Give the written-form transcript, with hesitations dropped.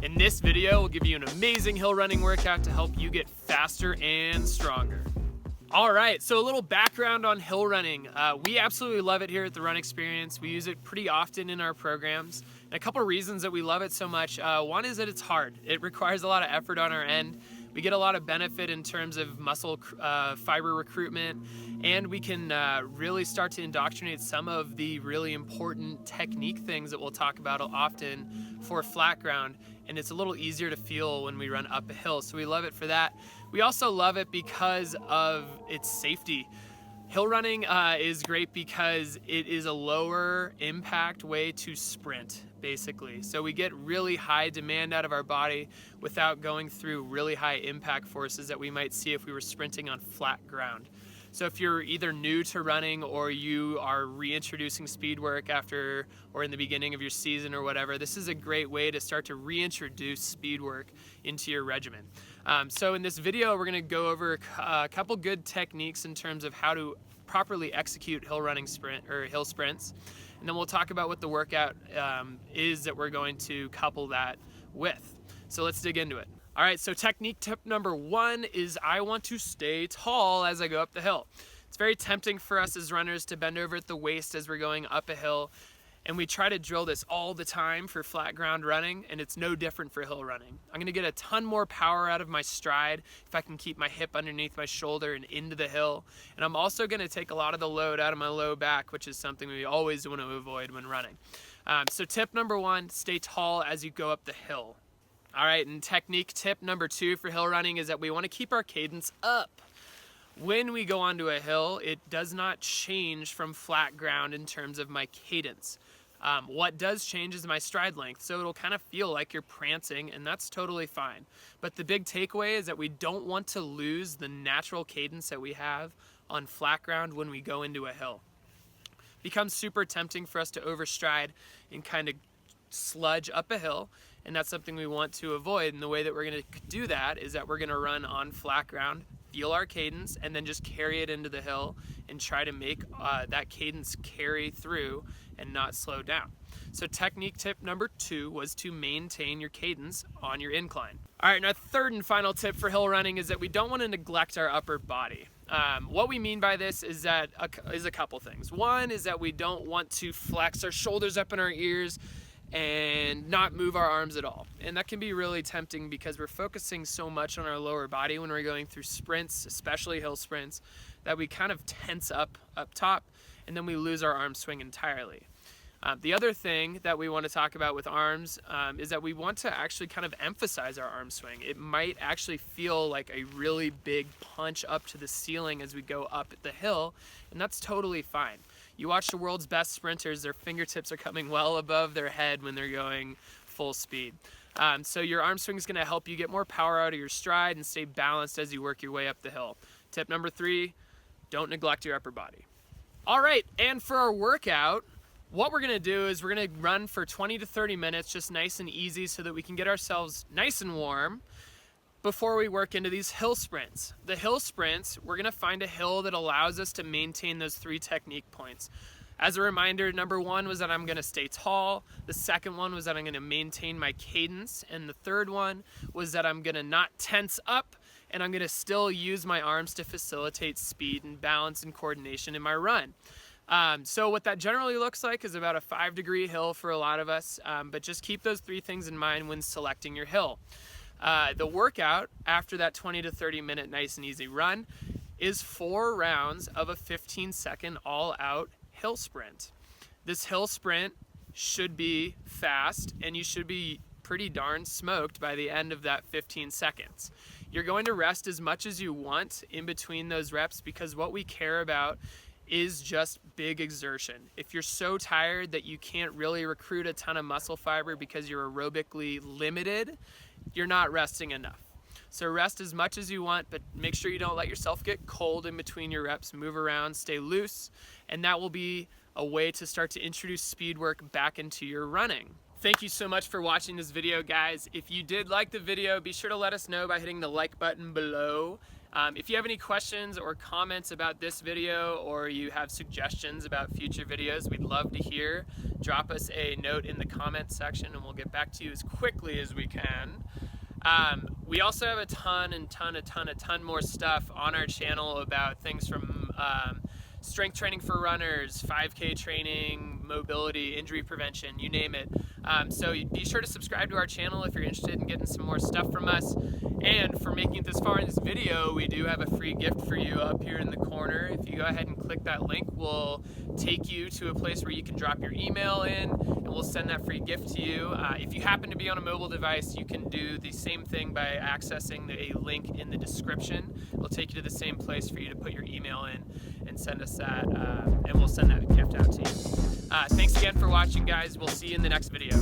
In this video, we'll give you an amazing hill running workout to help you get faster and stronger. All right, so a little background on hill running. We absolutely love it here at the Run Experience. We use it pretty often in our programs. And a couple of reasons that we love it so much. One is that it's hard. It requires a lot of effort on our end. We get a lot of benefit in terms of muscle fiber recruitment, and we can really start to indoctrinate some of the really important technique things that we'll talk about often for flat ground. And it's a little easier to feel when we run up a hill, so we love it for that. We also love it because of its safety. Hill running is great because it is a lower impact way to sprint, basically. So we get really high demand out of our body without going through really high impact forces that we might see if we were sprinting on flat ground. So if you're either new to running or you are reintroducing speed work after or in the beginning of your season or whatever, this is a great way to start to reintroduce speed work into your regimen. So in this video, we're gonna go over a couple good techniques in terms of how to properly execute hill running sprint or hill sprints. And then we'll talk about what the workout is that we're going to couple that with. So let's dig into it. All right, so technique tip number one is I want to stay tall as I go up the hill. It's very tempting for us as runners to bend over at the waist as we're going up a hill, and we try to drill this all the time for flat ground running, and it's no different for hill running. I'm gonna get a ton more power out of my stride if I can keep my hip underneath my shoulder and into the hill, and I'm also gonna take a lot of the load out of my low back, which is something we always want to avoid when running. So tip number one, stay tall as you go up the hill. All right, and technique tip number two for hill running is that we want to keep our cadence up. When we go onto a hill, it does not change from flat ground in terms of my cadence. What does change is my stride length, so it'll kind of feel like you're prancing, and that's totally fine. But the big takeaway is that we don't want to lose the natural cadence that we have on flat ground when we go into a hill. It becomes super tempting for us to overstride and kind of sludge up a hill, and that's something we want to avoid. And the way that we're going to do that is that we're going to run on flat ground, feel our cadence, and then just carry it into the hill and try to make that cadence carry through and not slow down. So technique tip number two was to maintain your cadence on your incline. All right, and our third and final tip for hill running is that we don't want to neglect our upper body. What we mean by this is that is a couple things. One is that we don't want to flex our shoulders up in our ears and not move our arms at all. And that can be really tempting because we're focusing so much on our lower body when we're going through sprints, especially hill sprints, that we kind of tense up top, and then we lose our arm swing entirely. The other thing that we want to talk about with arms is that we want to actually kind of emphasize our arm swing. It might actually feel like a really big punch up to the ceiling as we go up the hill, and that's totally fine. You watch the world's best sprinters, their fingertips are coming well above their head when they're going full speed. So your arm swing is going to help you get more power out of your stride and stay balanced as you work your way up the hill. Tip number three, don't neglect your upper body. All right, and for our workout, what we're going to do is we're going to run for 20 to 30 minutes, just nice and easy so that we can get ourselves nice and warm before we work into these hill sprints. The hill sprints, we're gonna find a hill that allows us to maintain those three technique points. As a reminder, number one was that I'm gonna stay tall. The second one was that I'm gonna maintain my cadence. And the third one was that I'm gonna not tense up, and I'm gonna still use my arms to facilitate speed and balance and coordination in my run. So what that generally looks like is about a 5-degree hill for a lot of us, but just keep those three things in mind when selecting your hill. The workout after that 20 to 30 minute nice and easy run is 4 rounds of a 15-second all-out hill sprint. This hill sprint should be fast, and you should be pretty darn smoked by the end of that 15 seconds. You're going to rest as much as you want in between those reps because what we care about is just big exertion. If you're so tired that you can't really recruit a ton of muscle fiber because you're aerobically limited, you're not resting enough. So rest as much as you want, but make sure you don't let yourself get cold in between your reps. Move around, stay loose, and that will be a way to start to introduce speed work back into your running. Thank you so much for watching this video, guys. If you did like the video, be sure to let us know by hitting the like button below. If you have any questions or comments about this video, or you have suggestions about future videos, we'd love to hear. Drop us a note in the comments section and we'll get back to you as quickly as we can. We also have a ton more stuff on our channel about things from strength training for runners, 5K training, mobility, injury prevention, you name it. So be sure to subscribe to our channel if you're interested in getting some more stuff from us. And for making it this far in this video, we do have a free gift for you up here in the corner. If you go ahead and click that link, we'll take you to a place where you can drop your email in and we'll send that free gift to you. If you happen to be on a mobile device, you can do the same thing by accessing a link in the description. It'll take you to the same place for you to put your email in and send us that, and we'll send that gift out to you. Thanks again for watching, guys. We'll see you in the next video.